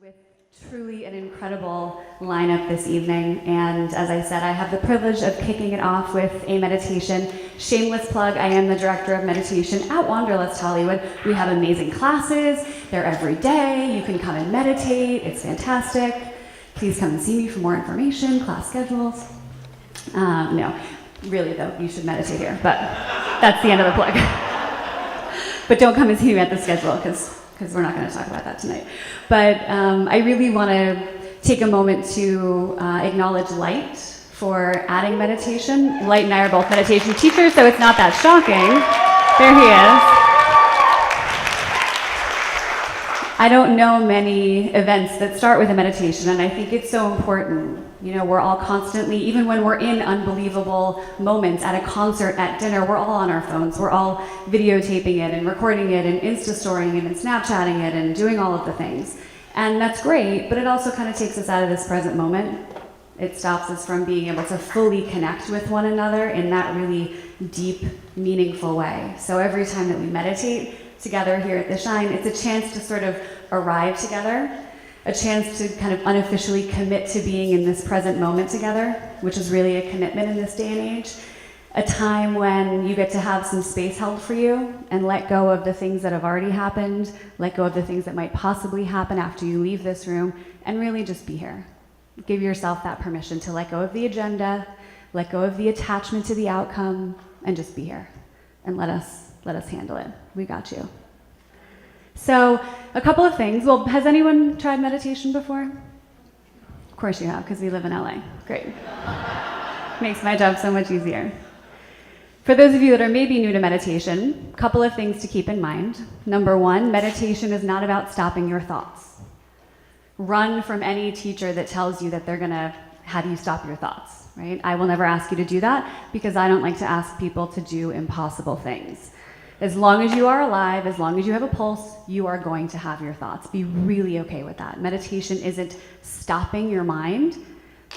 with truly an incredible lineup this evening. And as I said, I have the privilege of kicking it off with a meditation. Shameless plug, I am the director of meditation at Wanderlust Hollywood. We have amazing classes. They're every day. You can come and meditate. It's fantastic. Please come and see me for more information, class schedules. No, really though, you should meditate here, but that's the end of the plug. But don't come and see me at the schedule, because we're not going to talk about that tonight. But I really want to take a moment to acknowledge Light for adding meditation. Light and I are both meditation teachers, so it's not that shocking. There he is. I don't know many events that start with a meditation, and I think it's so important. You know, we're all constantly, even when we're in unbelievable moments at a concert, at dinner, we're all on our phones. We're all videotaping it and recording it and Insta-storying it and Snapchatting it and doing all of the things. And that's great, but it also kind of takes us out of this present moment. It stops us from being able to fully connect with one another in that really deep, meaningful way. So every time that we meditate together here at the Shine, it's a chance to sort of arrive together, a chance to kind of unofficially commit to being in this present moment together, which is really a commitment in this day and age. A time when you get to have some space held for you and let go of the things that have already happened, let go of the things that might possibly happen after you leave this room, and really just be here. Give yourself that permission to let go of the agenda, let go of the attachment to the outcome, and just be here. And let us handle it. We got you. So, a couple of things. Well, has anyone tried meditation before? Of course you have, because we live in LA. Great. Makes my job so much easier. For those of you that are maybe new to meditation, a couple of things to keep in mind. Number one, meditation is not about stopping your thoughts. Run from any teacher that tells you that they're going to have you stop your thoughts, right? I will never ask you to do that, because I don't like to ask people to do impossible things. As long as you are alive, as long as you have a pulse, you are going to have your thoughts. Be really okay with that. Meditation isn't stopping your mind.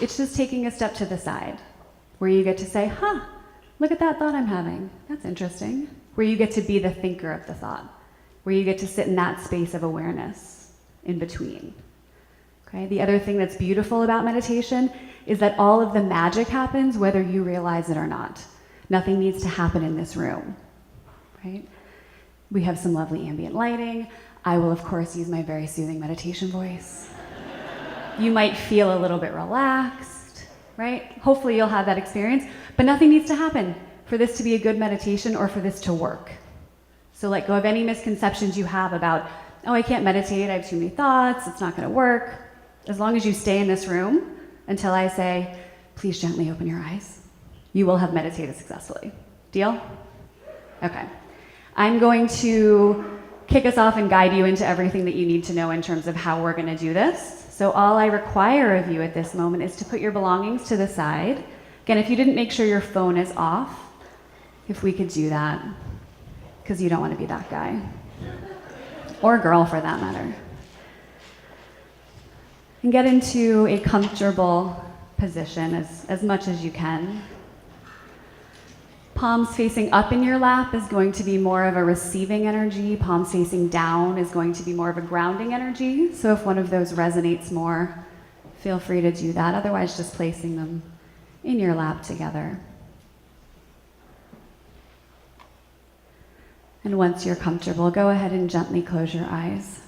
It's just taking a step to the side, where you get to say, look at that thought I'm having. That's interesting. Where you get to be the thinker of the thought, where you get to sit in that space of awareness in between. Okay? The other thing that's beautiful about meditation is that all of the magic happens whether you realize it or not. Nothing needs to happen in this room. Right? We have some lovely ambient lighting. I will, of course, use my very soothing meditation voice. You might feel a little bit relaxed, right? Hopefully you'll have that experience, but nothing needs to happen for this to be a good meditation or for this to work. So let go of any misconceptions you have about, I can't meditate, I have too many thoughts, it's not gonna work. As long as you stay in this room until I say, please gently open your eyes, you will have meditated successfully. Deal? Okay. I'm going to kick us off and guide you into everything that you need to know in terms of how we're going to do this. So all I require of you at this moment is to put your belongings to the side. Again, if you didn't make sure your phone is off, if we could do that, because you don't want to be that guy. Or girl, for that matter. And get into a comfortable position as much as you can. Palms facing up in your lap is going to be more of a receiving energy. Palms facing down is going to be more of a grounding energy. So if one of those resonates more, feel free to do that. Otherwise, just placing them in your lap together. And once you're comfortable, go ahead and gently close your eyes.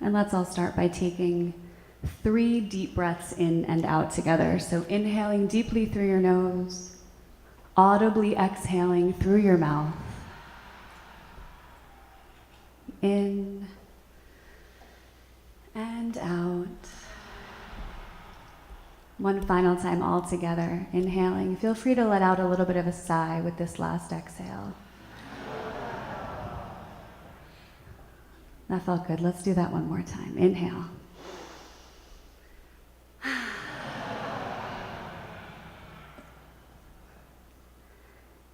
And let's all start by taking 3 deep breaths in and out together. So inhaling deeply through your nose, audibly exhaling through your mouth. In and out. One final time all together, inhaling. Feel free to let out a little bit of a sigh with this last exhale. That felt good. Let's do that one more time. Inhale.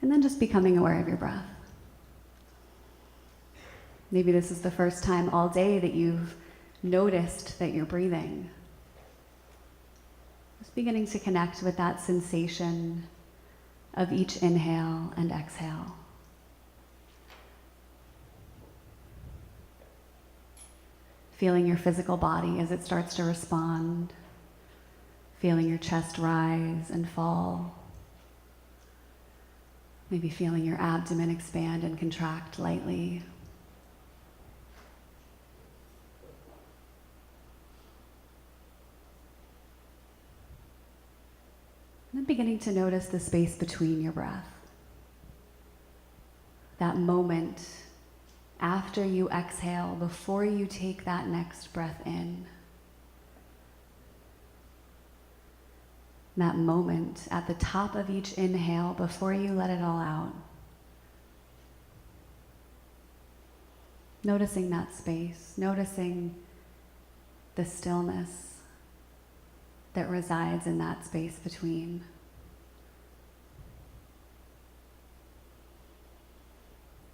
And then just becoming aware of your breath. Maybe this is the first time all day that you've noticed that you're breathing. Just beginning to connect with that sensation of each inhale and exhale. Feeling your physical body as it starts to respond, feeling your chest rise and fall, maybe feeling your abdomen expand and contract lightly. And then beginning to notice the space between your breath. That moment after you exhale, before you take that next breath in. That moment at the top of each inhale before you let it all out. Noticing that space, noticing the stillness that resides in that space between.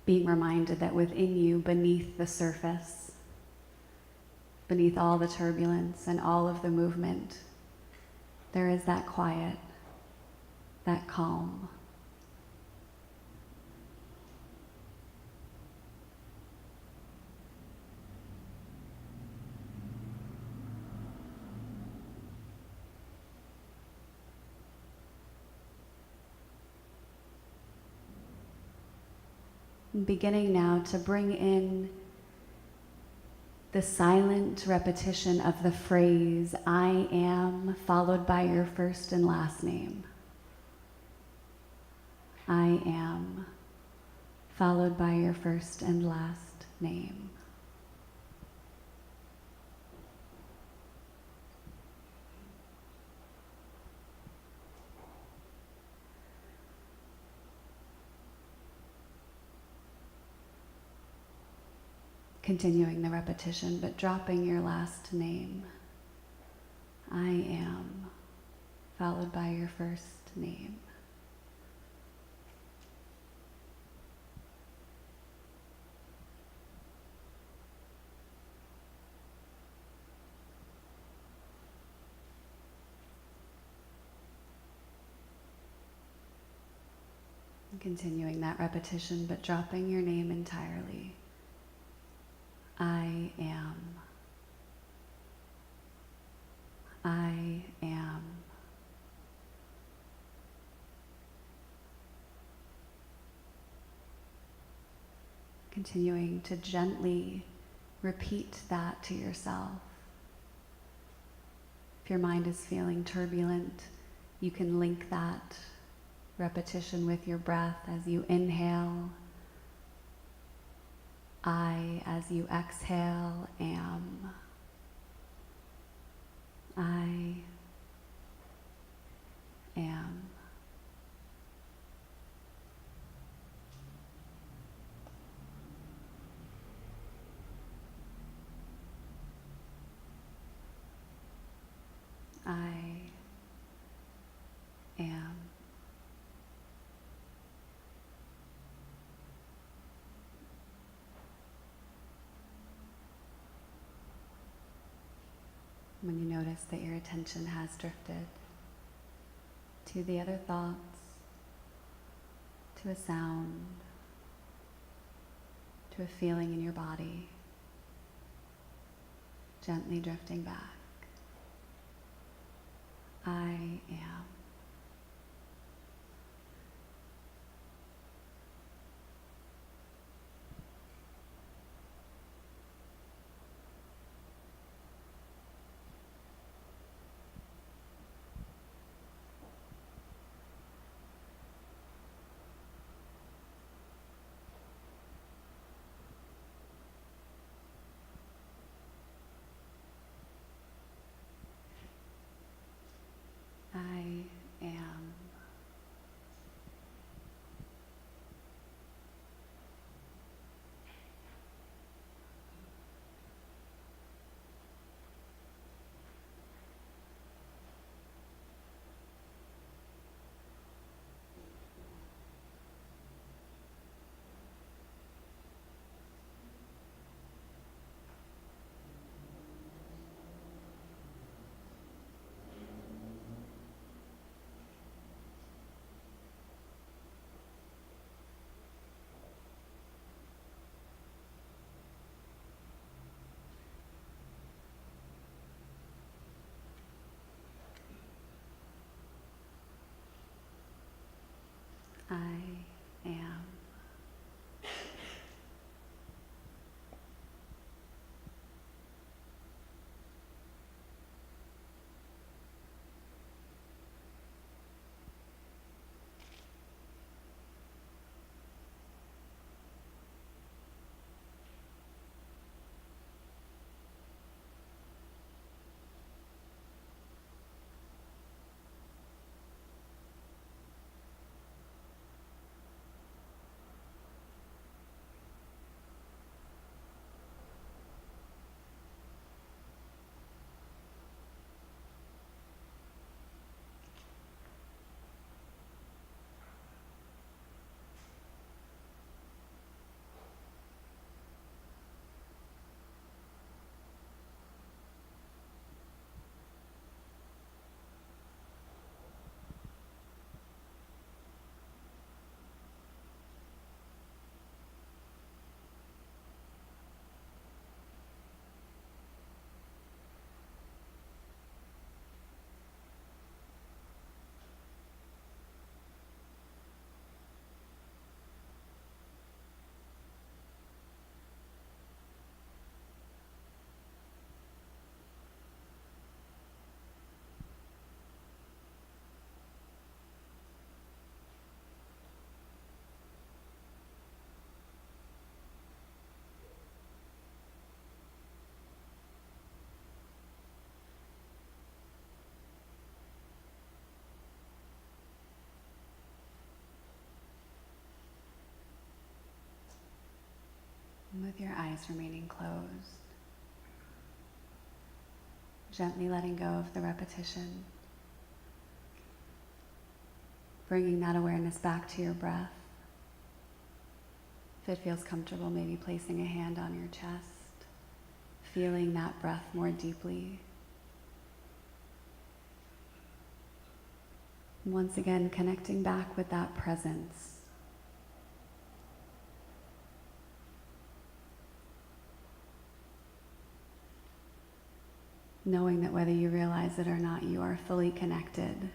Being reminded that within you, beneath the surface, beneath all the turbulence and all of the movement, there is that quiet, that calm. And beginning now to bring in the silent repetition of the phrase, I am, followed by your first and last name. I am, followed by your first and last name. Continuing the repetition, but dropping your last name. I am, followed by your first name. And continuing that repetition, but dropping your name entirely. I am. I am. Continuing to gently repeat that to yourself. If your mind is feeling turbulent, you can link that repetition with your breath as you inhale. I, as you exhale, am. I am. I am. When you notice that your attention has drifted to the other thoughts, to a sound, to a feeling in your body, gently drifting back. I am. I And with your eyes remaining closed, gently letting go of the repetition, bringing that awareness back to your breath. If it feels comfortable, maybe placing a hand on your chest, feeling that breath more deeply. And once again, connecting back with that presence. Knowing that whether you realize it or not, you are fully connected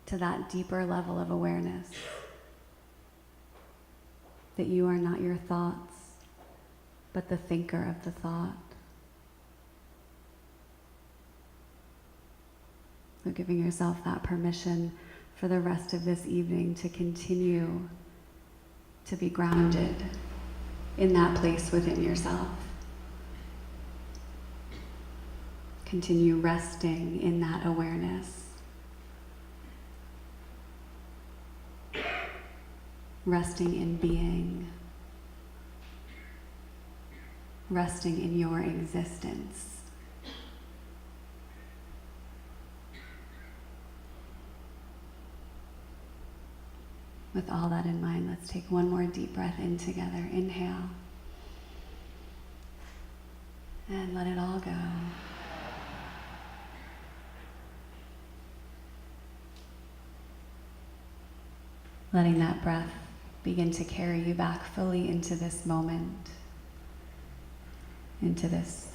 to that deeper level of awareness. That you are not your thoughts, but the thinker of the thought. So giving yourself that permission for the rest of this evening to continue to be grounded in that place within yourself. Continue resting in that awareness. Resting in being. Resting in your existence. With all that in mind, let's take one more deep breath in together. Inhale. And let it all go. Letting that breath begin to carry you back fully into this moment, into this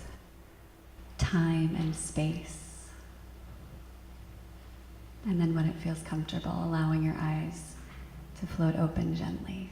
time and space. And then when it feels comfortable, allowing your eyes to float open gently.